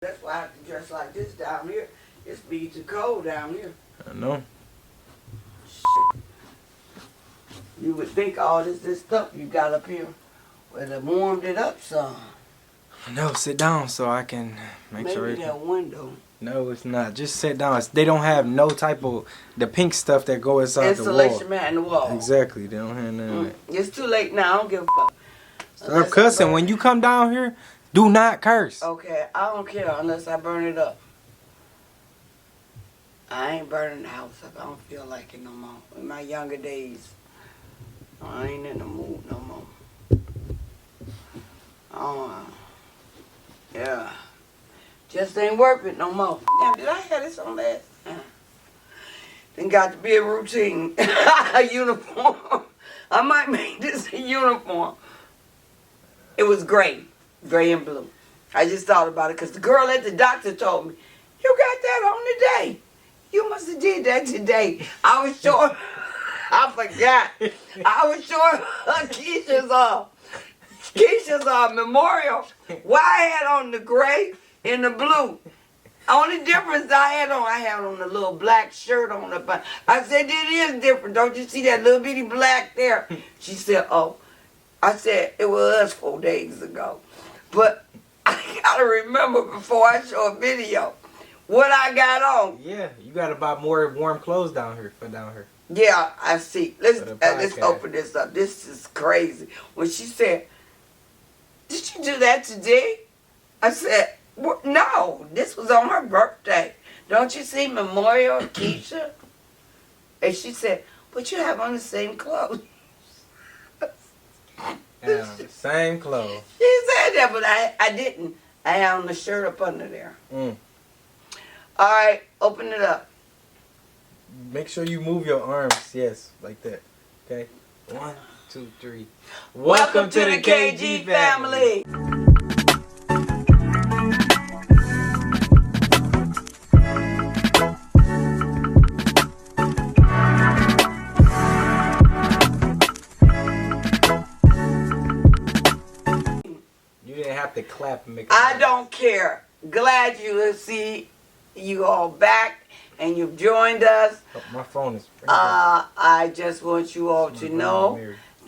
That's why I have to dress like this down here. It's be too cold down here. I know. Shit. You would think all this stuff you got up here would have warmed it up some. No, sit down so I can make Maybe sure. Maybe that window. No, it's not. Just sit down. They don't have no type of the pink stuff that go inside the wall. Installation mat in the wall. Exactly. They don't have none of that. It's too late now. I don't give a fuck. Stop cussing. When you come down here, do not curse. Okay, I don't care unless I burn it up. I ain't burning the house up. I don't feel like it no more. In my younger days, I ain't in the mood no more. Oh, yeah. Just ain't worth it no more. Damn, did I have this on last? Then got to be a routine. A uniform. I might make this a uniform. It was gray. Gray and blue. I just thought about it because the girl at the doctor told me, you got that on today. You must have did that today. I was sure. I forgot. I was sure Keisha's memorial. Why I had on the gray and the blue. Only difference I had on a little black shirt on the bottom. I said, it is different. Don't you see that little bitty black there? She said, oh. I said, it was 4 days ago. But I gotta remember before I show a video what I got on. Yeah, you gotta buy more warm clothes down here for down here. Yeah, I see. Let's open this up. This is crazy. When she said, did you do that today? I said, no, this was on her birthday. Don't you see Memorial Keisha? And she said, but you have on the same clothes. Same clothes. She said that, but I didn't. I had on the shirt up under there. All right, open it up. Make sure you move your arms. Yes, like that. Okay. 1, 2, 3. Welcome to the KG family. Have to clap and make it I don't care. Glad you see you all back and you've joined us. Oh, my phone is I just want you all to know,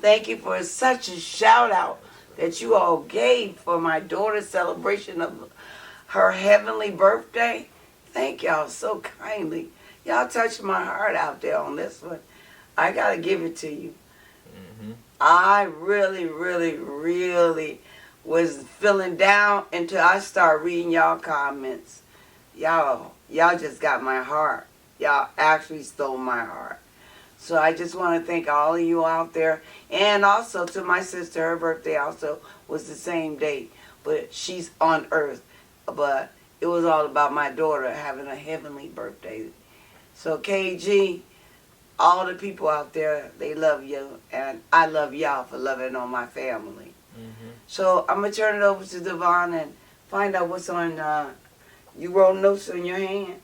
thank you for such a shout out that you all gave for my daughter's celebration of her heavenly birthday. Thank y'all so kindly. Y'all touched my heart out there on this one. I gotta give it to you. I really, really, really was feeling down until I started reading y'all comments. Y'all just got my heart. Y'all actually stole my heart. So I just want to thank all of you out there. And also to my sister, her birthday also was the same date. But she's on earth. But it was all about my daughter having a heavenly birthday. So KG, all the people out there, they love you. And I love y'all for loving on my family. So I'm going to turn it over to Devon and find out what's on, you wrote notes on your hand.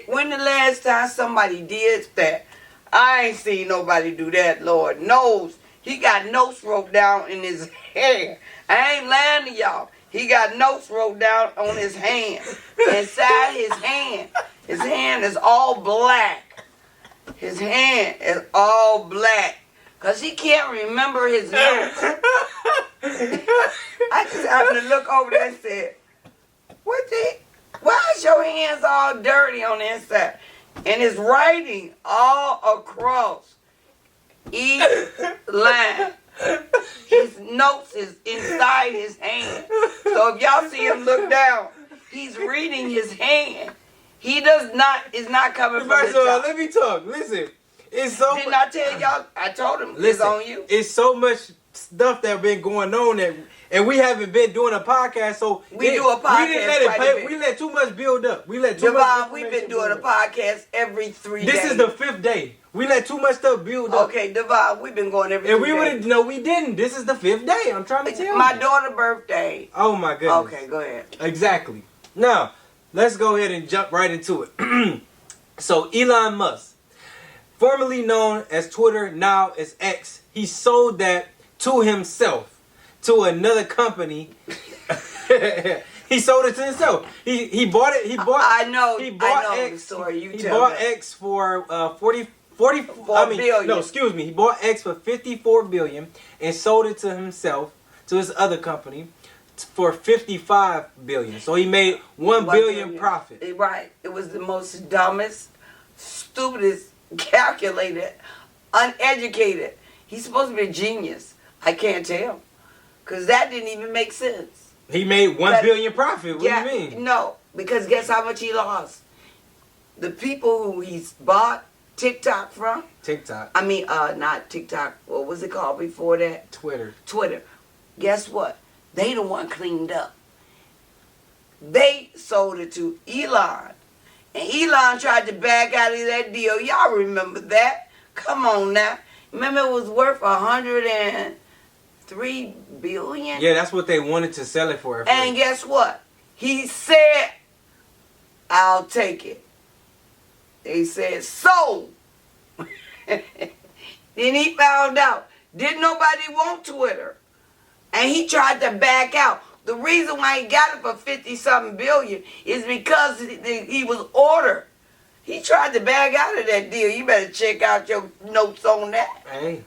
When the last time somebody did that? I ain't seen nobody do that, Lord knows. He got notes wrote down in his hair. I ain't lying to y'all. He got notes wrote down on his hand. Inside his hand. His hand is all black. His hand is all black. Because he can't remember his notes. I just happened to look over there and said, why is your hands all dirty on the inside? And his writing all across each line. His notes is inside his hand. So if y'all see him look down, he's reading his hand. He is not coming from the top. Let me talk. Listen. It's so Didn't I tell y'all? I told him it's on you. It's so much stuff that been going on and we haven't been doing a podcast, so we do a podcast. We didn't let it play. We let too much build up. We let too much. We've been doing a podcast every 3 days. This is the 5th day. We let too much stuff build up. Okay, Devon, we've been going every 3 days. And we would we didn't. This is the 5th day. I'm trying to tell you. My daughter's birthday. Oh my goodness. Okay, go ahead. Exactly. Now, let's go ahead and jump right into it. So Elon Musk, formerly known as Twitter, now as X, he sold that to himself, to another company He sold it to himself. He bought it. He bought. I know. He bought I know X. the story. You he tell bought me. X for 40 billion. No, excuse me. He bought X for 54 billion and sold it to himself, to his other company, for 55 billion. So he made 1 billion profit. Right. It was the most dumbest, stupidest, calculated, uneducated. He's supposed to be a genius. I can't tell. Because that didn't even make sense. He made 1 billion profit. What do you mean? No, because guess how much he lost? The people who he's bought TikTok from. TikTok. I mean, not TikTok. What was it called before that? Twitter. Guess what? They the one cleaned up. They sold it to Elon. And Elon tried to back out of that deal. Y'all remember that? Come on now. Remember it was worth 103 billion? Yeah, that's what they wanted to sell it for. And guess what? He said, I'll take it. They said, sold. Then he found out, didn't nobody want Twitter. And he tried to back out. The reason why he got it for 50-something billion is because he was ordered. He tried to back out of that deal. You better check out your notes on that. Hey.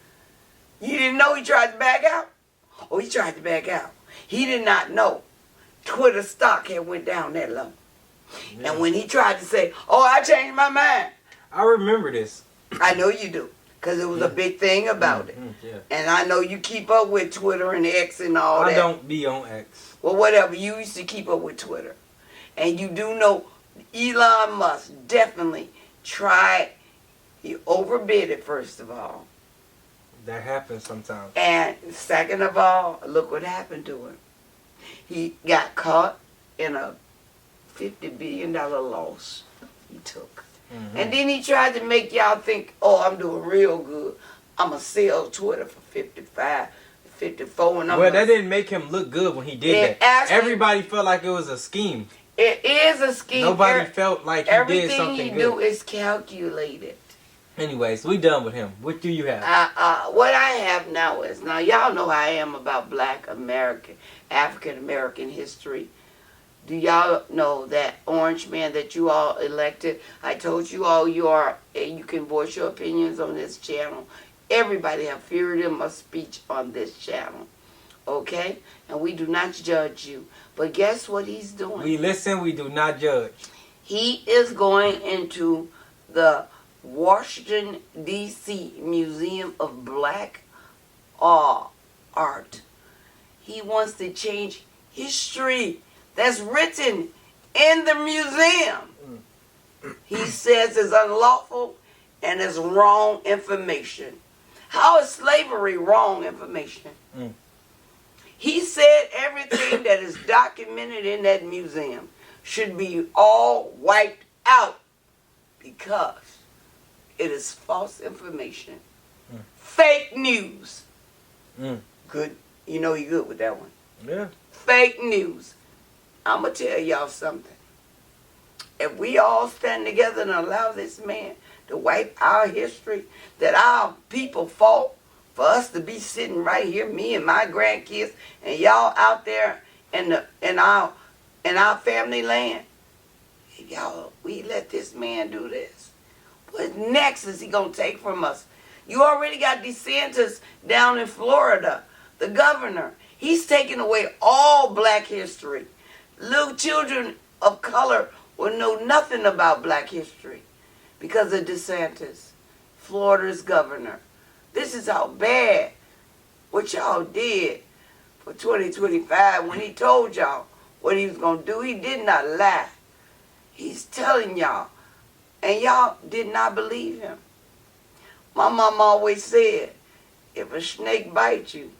You didn't know he tried to back out? Oh, he tried to back out. He did not know Twitter stock had went down that low. Yeah. And when he tried to say, oh, I changed my mind. I remember this. I know you do. Because it was a big thing about it. Yeah. And I know you keep up with Twitter and X and all that. I don't be on X. Well, whatever. You used to keep up with Twitter. And you do know Elon Musk definitely tried. He overbid it, first of all. That happens sometimes. And second of all, look what happened to him. He got caught in a $50 billion loss he took. Mm-hmm. And then he tried to make y'all think, oh, I'm doing real good. I'm going to sell Twitter for 55, 54. And that didn't make him look good when he did that. Actually, everybody felt like it was a scheme. It is a scheme. Nobody felt like he did something good. Everything he do is calculated. Anyways, we done with him. What do you have? What I have now is, now y'all know how I am about Black American, African American history. Do y'all know that orange man that you all elected? I told you all you can voice your opinions on this channel. Everybody have freedom of speech on this channel. Okay? And we do not judge you. But guess what he's doing? We listen, we do not judge. He is going into the Washington, D.C. Museum of Black Art. He wants to change history that's written in the museum. He says it's unlawful and it's wrong information. How is slavery wrong information? He said everything that is documented in that museum should be all wiped out because it is false information. Fake news. Good. You know you're good with that one. Yeah. Fake news. I'm going to tell y'all something. If we all stand together and allow this man to wipe our history, that our people fought for us to be sitting right here, me and my grandkids, and y'all out there in our family land, if y'all, we let this man do this, what next is he going to take from us? You already got DeSantis down in Florida, the governor. He's taking away all Black history. Little children of color will know nothing about Black history because of DeSantis, Florida's governor. This is how bad what y'all did for 2025 when he told y'all what he was going to do. He did not lie. He's telling y'all, and y'all did not believe him. My mom always said, if a snake bites you,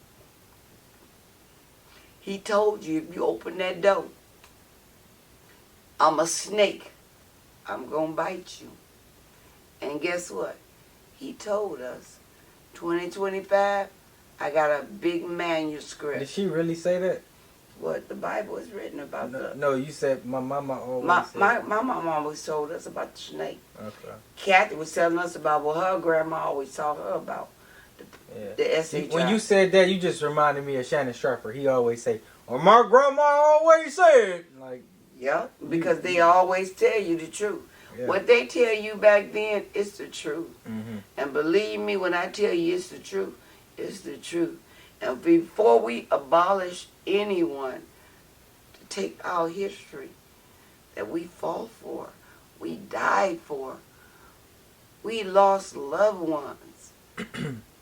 he told you if you open that door, I'm a snake. I'm going to bite you. And guess what? He told us, 2025, I got a big manuscript. Did she really say that? What the Bible is written about. No, you said my mama always said. My mama always told us about the snake. Okay. Kathy was telling us about what her grandma always taught her about. The SHI. When you said that, you just reminded me of Shannon Sharper. He always say, Or my grandma always said. Like, yeah, because they always tell you the truth. Yeah. What they tell you back then is the truth. Mm-hmm. And believe me when I tell you it's the truth, it's the truth. And before we abolish anyone to take our history that we fought for, we died for, we lost loved ones.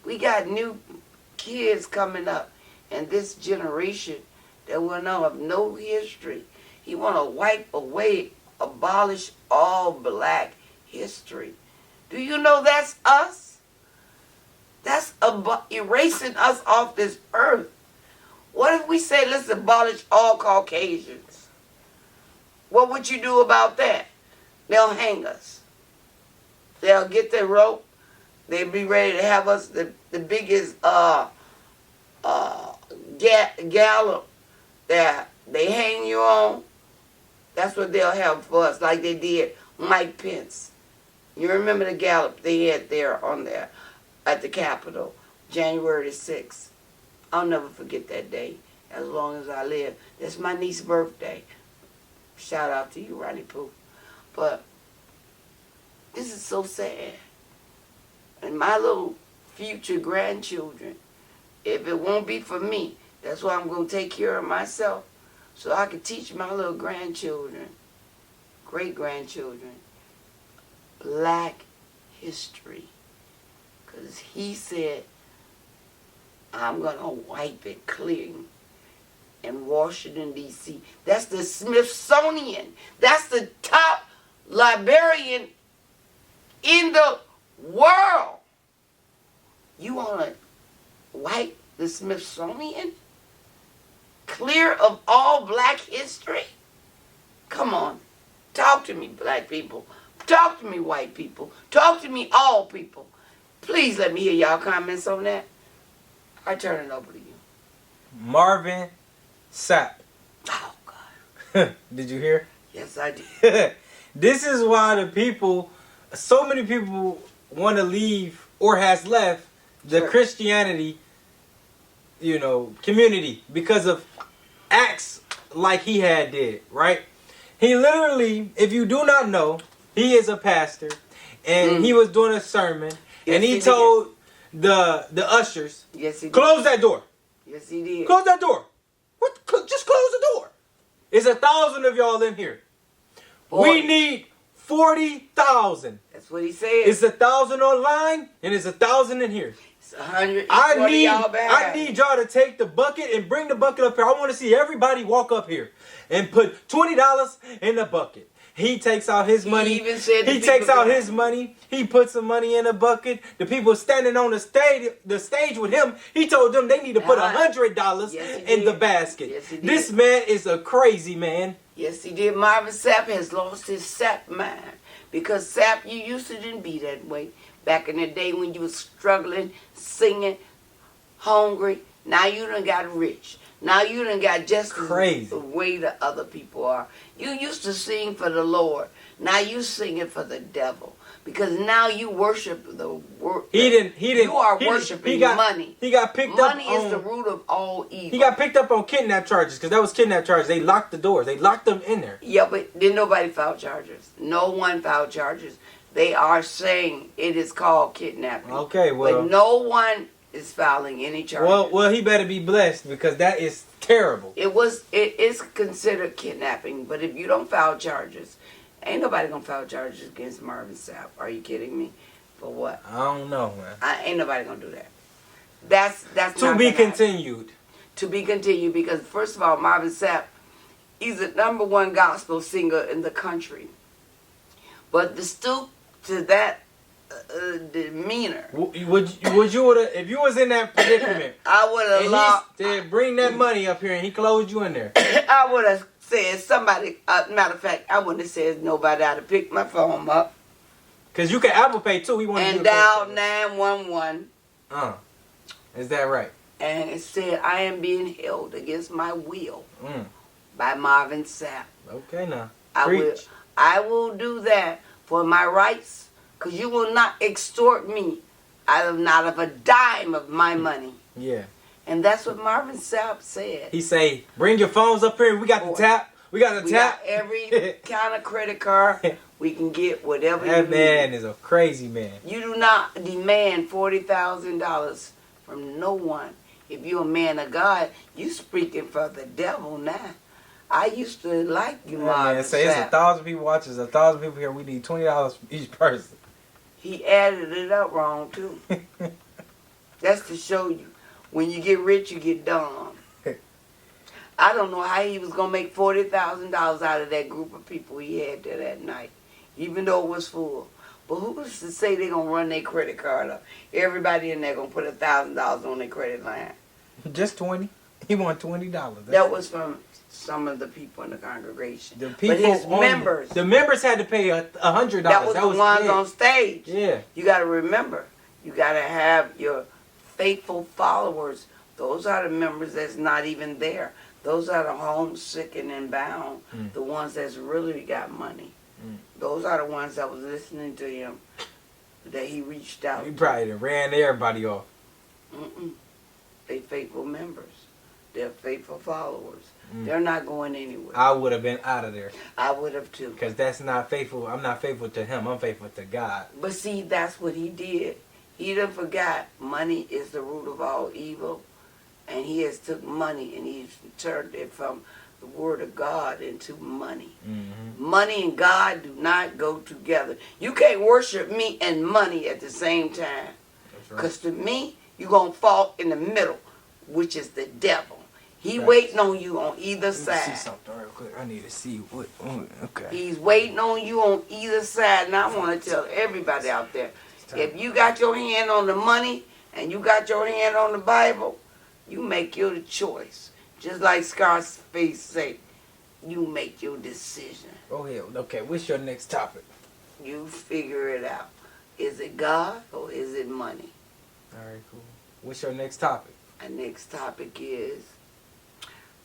We got new kids coming up in this generation that will not have no history. He want to wipe away, abolish all black history. Do you know that's us? That's erasing us off this earth. What if we say let's abolish all Caucasians? What would you do about that? They'll hang us. They'll get their rope. They'll be ready to have us the biggest gallop that they hang you on. That's what they'll have for us, like they did Mike Pence. You remember the gallop they had there on there at the Capitol, January 6th. I'll never forget that day as long as I live. That's my niece's birthday. Shout out to you, Ronnie Pooh. But this is so sad. And my little future grandchildren, if it won't be for me, that's why I'm going to take care of myself so I can teach my little grandchildren, great-grandchildren, black history. Because he said, I'm going to wipe it clean in Washington, D.C. That's the Smithsonian. That's the top librarian in the world. You want to wipe the Smithsonian clear of all black history? Come on. Talk to me, black people. Talk to me, white people. Talk to me, all people. Please let me hear y'all comments on that. I turn it over to you. Marvin Sapp. Oh, God. Did you hear? Yes, I did. This is why the people, so many people want to leave or has left the Christianity, community because of acts like he had did, right? He literally, if you do not know, he is a pastor, and he was doing a sermon, and he told the ushers, yes, he did. Close that door. Yes, he did. Close that door. What? Just close the door. There's 1,000 of y'all in here. 40. We need 40,000. That's what he said. It's 1,000 online, and it's 1,000 in here. It's 140 I back. need y'all to take the bucket and bring the bucket up here. I want to see everybody walk up here and put $20 in the bucket. He takes out his money. He takes out his money. He puts some money in a bucket. The people standing on the stage with him, he told them they need to put $100 in the basket. Yes, he did. This man is a crazy man. Yes, he did. Marvin Sapp has lost his Sapp mind. Because Sapp, you used to didn't be that way. Back in the day when you was struggling, singing, hungry. Now you done got rich. Now you done got just crazy the way the other people are. You used to sing for the Lord. Now you singing for the devil. Because now you worship the word. You are worshiping money. He got picked up on... Money is the root of all evil. He got picked up on kidnap charges because that was kidnap charges. They locked the doors. They locked them in there. Yeah, but didn't nobody file charges. No one filed charges. They are saying it is called kidnapping. Okay, well... But no one is filing any charges. Well, he better be blessed because that is terrible. It is considered kidnapping, but if you don't file charges, ain't nobody gonna file charges against Marvin Sapp. Are you kidding me? For what? I don't know, man. Ain't nobody gonna do that. That's to be continued. To be continued because first of all, Marvin Sapp, he's the #1 gospel singer in the country. But to stoop to that demeanor. Would you would if you was in that predicament? I would have lost. Said, bring that money up here, and he closed you in there. I would have said somebody. Matter of fact, I wouldn't have said nobody. I'd have picked my phone up. Cause you can Apple Pay too. We want and dial 911. Is that right? And it said I am being held against my will by Marvin Sapp. Okay, now I will do that for my rights. Because you will not extort me out of not of a dime of my money. Yeah. And that's what Marvin Sapp said. He say, bring your phones up here. We got the tap. We got the tap. Got every kind of credit card. We can get whatever you need. That man is a crazy man. You do not demand $40,000 from no one. If you're a man of God, you speaking for the devil now. I used to like you, Marvin. Say it's 1,000 people watching, 1,000 people here. We need $20 each person. He added it up wrong too. That's to show you, when you get rich, you get dumb. I don't know how he was gonna make $40,000 out of that group of people he had there that night, even though it was full. But who was to say they're gonna run their credit card up? Everybody in there gonna put $1,000 on their credit line. Just 20. He won $20. That was from some of the people in the congregation. The people, but his members. The members had to pay $100. That was the ones on stage. Yeah. You got to remember, you got to have your faithful followers. Those are the members that's not even there. Those are the homesick and bound. The ones that's really got money. Those are the ones that was listening to him, that he reached out. He probably ran everybody off. They faithful members. They're faithful followers. They're not going anywhere. I would have been out of there. I would have too. Because that's not faithful. I'm not faithful to him. I'm faithful to God. But see, that's what he did. He done forgot money is the root of all evil. And he has took money and he's turned it from the word of God into money. Money and God do not go together. You can't worship me and money at the same time. Because to me, you're going to fall in the middle, which is the devil. He waiting on you on either side. See something real quick. I need to see what. Okay. He's waiting on you on either side. And I want to tell everybody out there, if you got your hand on the money and you got your hand on the Bible, you make your choice. Just like Scarface say, you make your decision. Oh, yeah. Okay, what's your next topic? You figure it out. Is it God or is it money? All right, cool. What's your next topic? Our next topic is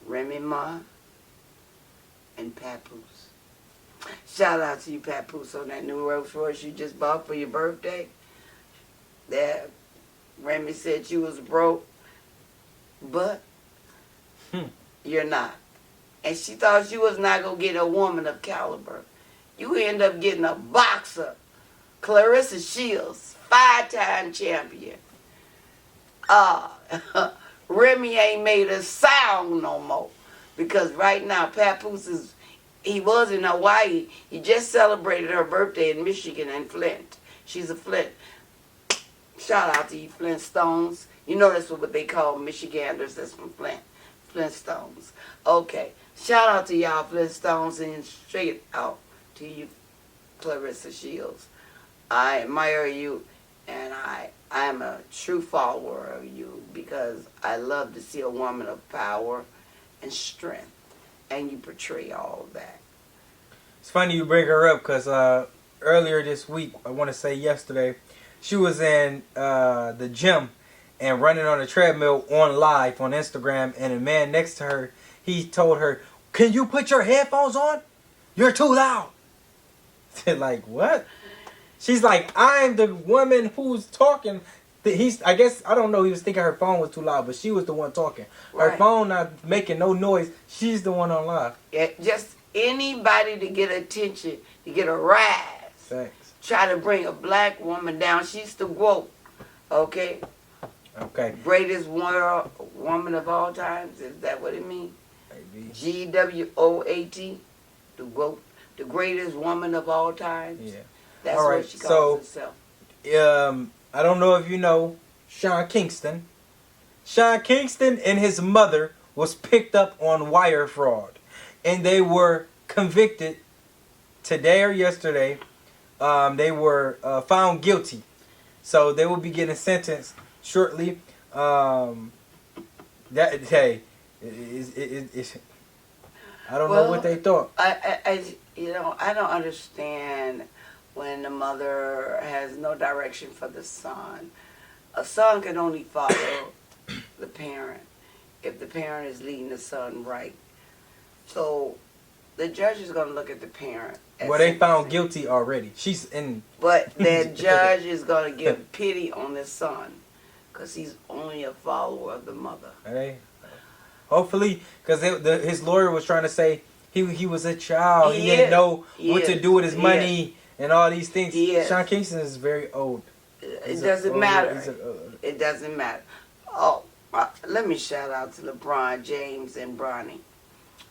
Remy Ma and Papoose. Shout out to you, Papoose, on that new Rolls Royce you just bought for your birthday. That Remy said you was broke, but you're not. And she thought you was not going to get a woman of caliber. You end up getting a boxer, Clarissa Shields, 5-time champion. Remy ain't made a sound no more. Because right now, Papoose he was in Hawaii. He just celebrated her birthday in Michigan and Flint. She's a Flint. Shout out to you, Flintstones. You know that's what they call Michiganders. That's from Flint. Flintstones. Okay. Shout out to y'all, Flintstones, and straight out to you, Clarissa Shields. I admire you, and I am a true follower of you because I love to see a woman of power and strength, and you portray all of that. It's funny you bring her up because earlier this week, I want to say yesterday, she was in the gym and running on a treadmill on live on Instagram, and a man next to her, he told her, "Can you put your headphones on? You're too loud." Like, what? She's like, "I'm the woman who's talking." I guess, I don't know, he was thinking her phone was too loud, but she was the one talking. Her phone not making no noise. She's the one on live. Yeah, just anybody to get attention, to get a rise. Thanks. Try to bring a black woman down. She's the woke. Okay? Okay. Greatest woman of all times. Is that what it means? Maybe. GWOAT. The woke. The greatest woman of all times. Yeah. That's all right, what she calls herself. I don't know if you know Sean Kingston. Sean Kingston and his mother was picked up on wire fraud. And they were convicted today or yesterday. They were found guilty. So they will be getting sentenced shortly. I don't know what they thought. I don't understand when the mother has no direction for the son. A son can only follow the parent if the parent is leading the son right. So the judge is going to look at the parent. Well, they found guilty already. She's in. But that judge is going to give pity on the son. because he's only a follower of the mother. Hey, hopefully, because his lawyer was trying to say he was a child. He didn't know what to do with his money and all these things. Sean Kingston is very old. It doesn't matter. It doesn't matter. Oh, let me shout out to LeBron James and Bronny.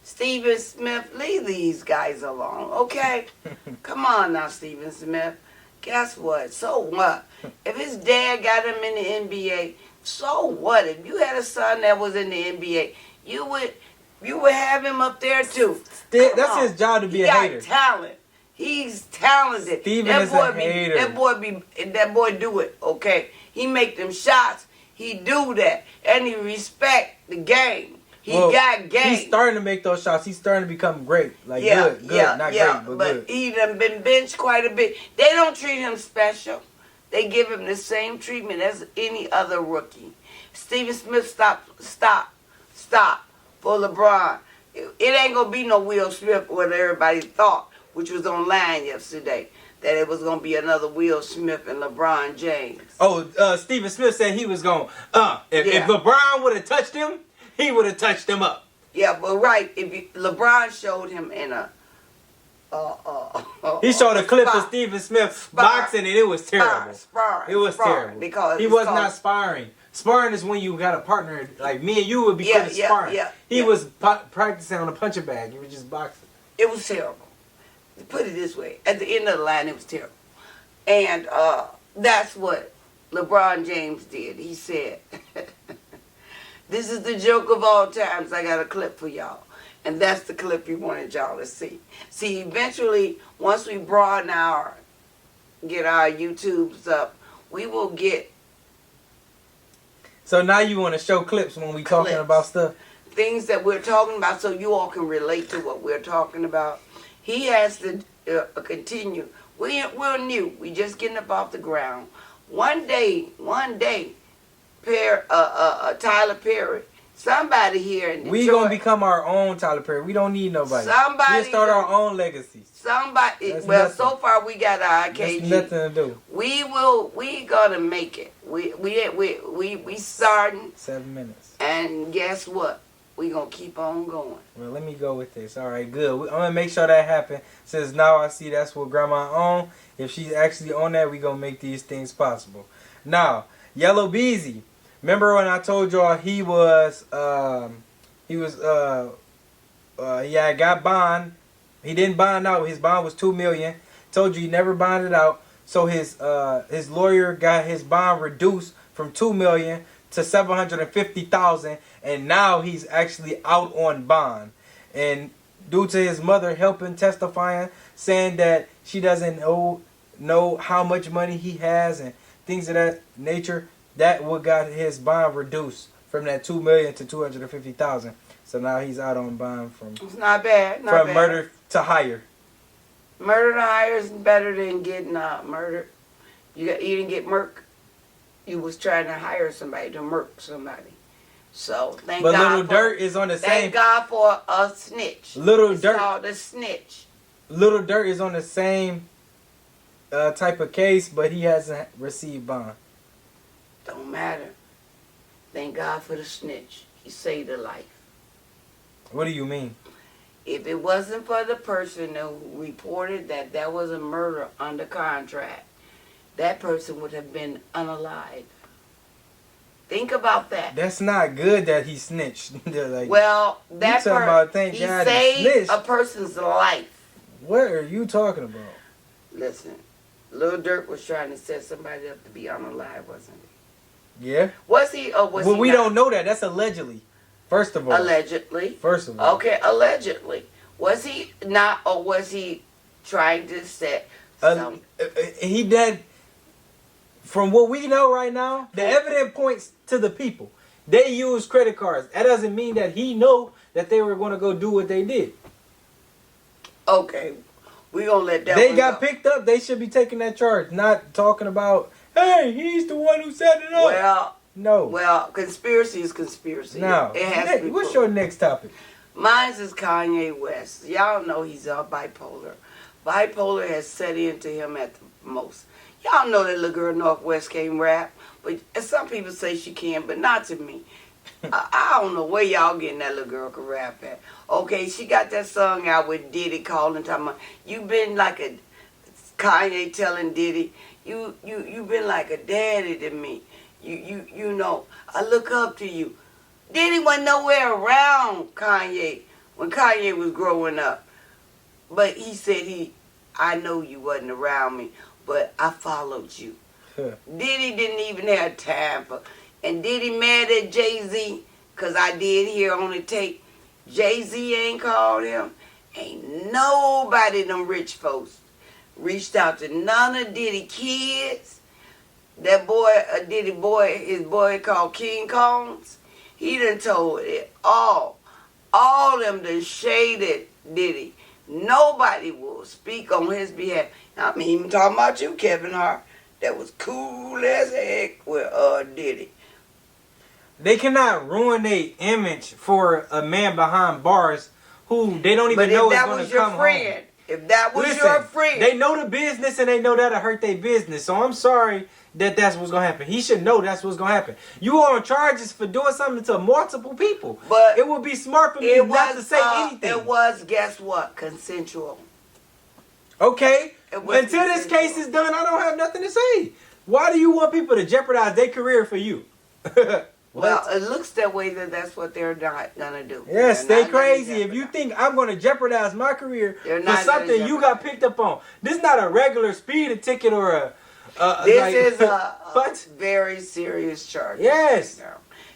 Stephen Smith, leave these guys alone, okay? Come on now, Stephen Smith. Guess what? So what? If his dad got him in the NBA, so what? If you had a son that was in the NBA, you would have him up there too. That's his job to be a hater. He got talent. He's talented. Steven is a hater. That boy do it, okay? He make them shots. He do that. And he respect the game. He got game. He's starting to make those shots. He's starting to become great. Like good. Not great, but good. He done been benched quite a bit. They don't treat him special. They give him the same treatment as any other rookie. Stephen Smith, stop for LeBron. It ain't going to be no Will Smith what everybody thought, which was online yesterday, that it was going to be another Will Smith and LeBron James. Oh, Stephen Smith said he was going, if LeBron would have touched him, he would have touched him up. Yeah, but right, LeBron showed him in a... he showed a clip of Stephen Smith boxing, and it was terrible. Sparring. It was terrible. Because he was not sparring. Sparring is when you got a partner, like me and you would be good at sparring. He was practicing on a punching bag. You were just boxing. It was terrible. Put it this way. At the end of the line, it was terrible. And that's what LeBron James did. He said, this is the joke of all times. I got a clip for y'all. And that's the clip he wanted y'all to see. See, eventually, once we broaden get our YouTubes up, we will get... So now you want to show clips when we talking about stuff? Things that we're talking about so you all can relate to what we're talking about. He has to continue. We're new. We just getting up off the ground. One day, Tyler Perry, somebody here in Detroit. We gonna become our own Tyler Perry. We don't need nobody. We start our own legacies. So far we got our IKG. That's nothing to do. We gonna make it. We starting 7 minutes. And guess what? We gonna keep on going. Well, let me go with this. All right, good. I'm gonna make sure that happen. Since now I see that's what Grandma on. If she's actually on that, we gonna make these things possible. Now, Yellow Beezy. Remember when I told y'all he had got bond. He didn't bond out. His bond was $2 million. Told you he never bonded out. So his lawyer got his bond reduced from $2 million to $750,000, and now he's actually out on bond. And due to his mother helping testifying, saying that she doesn't know how much money he has and things of that nature, that what got his bond reduced from that $2 million to $250,000. So now he's out on bond from. It's not bad. From murder to hire. Murder to hire is better than getting murdered. You didn't get murked. You was trying to hire somebody to murk somebody. So thank God. But Little Dirt is on the same. Thank God for a snitch. It's called a snitch. Little Dirt is on the same type of case, but he hasn't received bond. Don't matter. Thank God for the snitch. He saved a life. What do you mean? If it wasn't for the person who reported that there was a murder under contract, that person would have been unalive. Think about that. That's not good that he snitched. Like, well, that he saved a person's life. What are you talking about? Listen, Lil Durk was trying to set somebody up to be unalive, wasn't he? Yeah. Was he or was he Well, we don't know that. That's allegedly. First of all. Allegedly. First of all. Okay, allegedly. Was he not, or was he trying to set some... He did... From what we know right now, the evidence points to the people. They use credit cards. That doesn't mean that he know that they were going to go do what they did. Okay. We're going to let that They got picked up. They should be taking that charge. Not talking about, hey, he's the one who set it up. Well, no. Well, conspiracy is conspiracy. No. It has to be What's your next topic? Mine's is Kanye West. Y'all know he's bipolar. Bipolar has set into him at the most. Y'all know that little girl Northwest can't rap, but some people say she can, but not to me. I don't know where y'all getting that little girl can rap at. Okay, she got that song out with Diddy calling, talking about, you been like a, Kanye telling Diddy, you been like a daddy to me. You know, I look up to you. Diddy wasn't nowhere around Kanye when Kanye was growing up. But he said I know you wasn't around me, but I followed you. Diddy didn't even have time for, and Diddy mad at Jay-Z, because I did hear on the tape, Jay-Z ain't called him. Ain't nobody, them rich folks, reached out to none of Diddy kids. That boy, Diddy boy, his boy called King Combs, he done told it all. All them done shaded Diddy. Nobody will speak on his behalf. I mean, even talking about you, Kevin Hart. That was cool as heck with Diddy. They cannot ruin their image for a man behind bars who they don't even know is going to come home. If that was your friend. They know the business and they know that'll hurt their business. So I'm sorry that's what's going to happen. He should know that's what's going to happen. You are on charges for doing something to multiple people. But it would be smart for me not to say anything. It was, guess what? Consensual. Okay. Until this case is done, I don't have nothing to say. Why do you want people to jeopardize their career for you? Well, it looks that way that's what they're not going to do. Yes, stay crazy. If you think I'm going to jeopardize my career for something you got picked up on. This is not a regular speeding ticket or a... this is a very serious charge. Yes.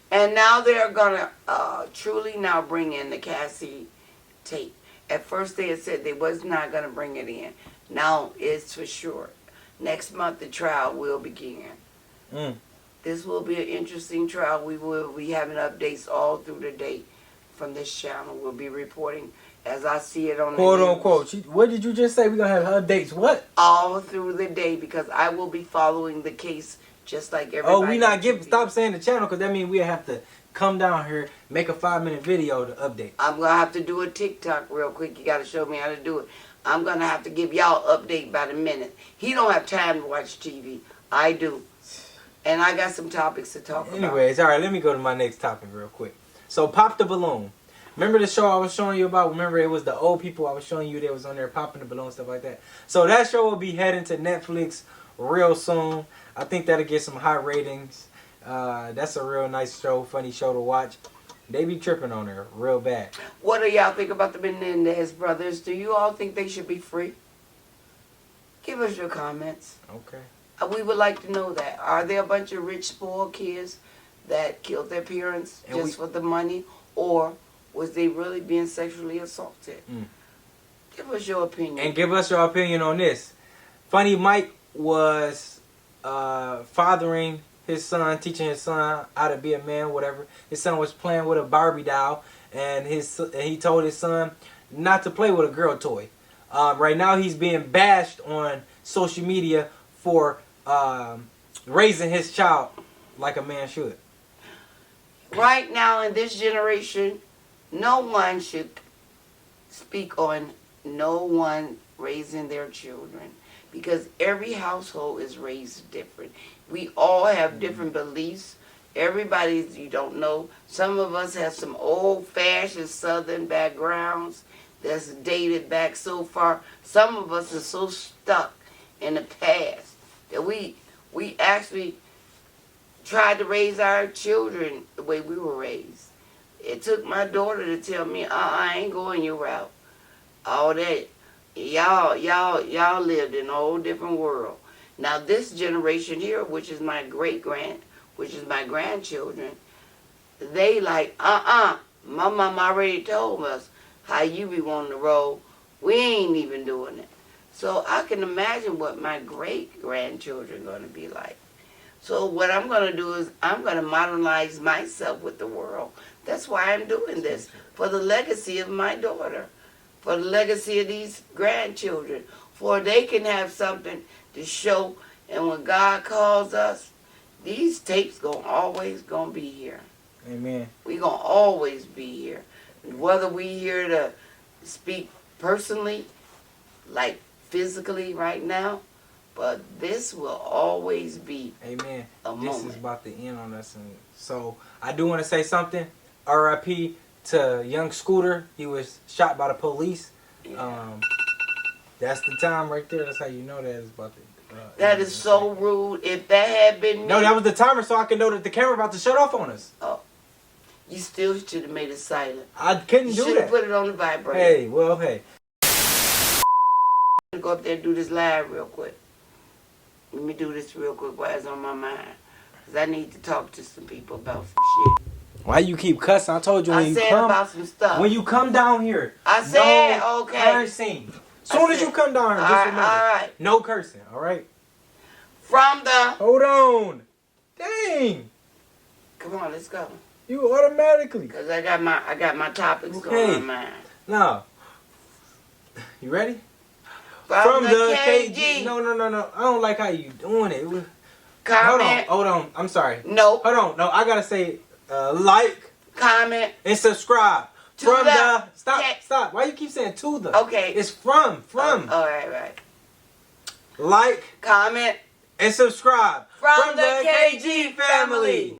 And now they're going to truly now bring in the Cassie tape. At first they had said they was not going to bring it in. Now it's for sure. Next month the trial will begin. This will be an interesting trial. We will be having updates all through the day from this channel. We'll be reporting as I see it on the news. Unquote. What did you just say? We're going to have updates. What? All through the day, because I will be following the case just like everybody. Oh, we not giving. Stop saying the channel, because that means we have to come down here, make a 5-minute video to update. I'm going to have to do a TikTok real quick. You got to show me how to do it. I'm going to have to give y'all update by the minute. He don't have time to watch TV. I do. And I got some topics to talk about. Anyways, all right, let me go to my next topic real quick. So, Pop the Balloon. Remember the show I was showing you about? Remember it was the old people I was showing you that was on there popping the balloon, stuff like that. So, that show will be heading to Netflix real soon. I think that'll get some high ratings. That's a real nice show, funny show to watch. They be tripping on there real bad. What do y'all think about the Menendez brothers? Do you all think they should be free? Give us your comments. Okay. We would like to know that. Are there a bunch of rich, spoiled kids that killed their parents just for the money? Or was they really being sexually assaulted? Give us your opinion. And give us your opinion on this. Funny Mike was fathering his son, teaching his son how to be a man, whatever. His son was playing with a Barbie doll, and he told his son not to play with a girl toy. Right now he's being bashed on social media for raising his child like a man should. Right now in this generation, no one should speak on no one raising their children, because every household is raised different. We all have different beliefs. Everybody, you don't know. Some of us have some old-fashioned Southern backgrounds that's dated back so far. Some of us are so stuck in the past that we actually tried to raise our children the way we were raised. It took my daughter to tell me, I ain't going your route. All that. Y'all lived in a whole different world. Now this generation here, which is my grandchildren, they like, my mom already told us how you be wanting to roll. We ain't even doing it. So I can imagine what my great-grandchildren are going to be like. So what I'm going to do is I'm going to modernize myself with the world. That's why I'm doing this, for the legacy of my daughter, for the legacy of these grandchildren, for they can have something to show. And when God calls us, these tapes always going to be here. Amen. We're going to always be here. whether we here to speak personally, like physically right now, but this will always be amen. a This moment. is about to end on us. And so I do want to say something. R.I.P. to young Scooter. He was shot by the police. Yeah. That's the time right there. That's how you know that it's about to That is so rude. If that had been me, no, that was the timer so I could know that the camera about to shut off on us. oh, you still should have made it silent. I couldn't You do should that. have put it on the vibrator. Hey, well, hey. I'm gonna go up there and do this live real quick. Let me do this real quick while it's on my mind. Because I need to talk to some people about some shit. Why you keep cussing? I told you when I you said come. about some stuff. When you come down here. I said, no okay. cursing. Soon as you come down here, just remember. All right. No cursing, all right? From the... Hold on. Dang. Come on, let's go. You automatically. Because I got my topics going on mine. Now. You ready? From the KG. No. I don't like how you doing it. Comment. Hold on. I'm sorry. No. Hold on. No, I gotta say like. Comment. And subscribe. To From the Stop. Why you keep saying to the? Okay. It's from. All right. Like. Comment. And subscribe. From the KG family.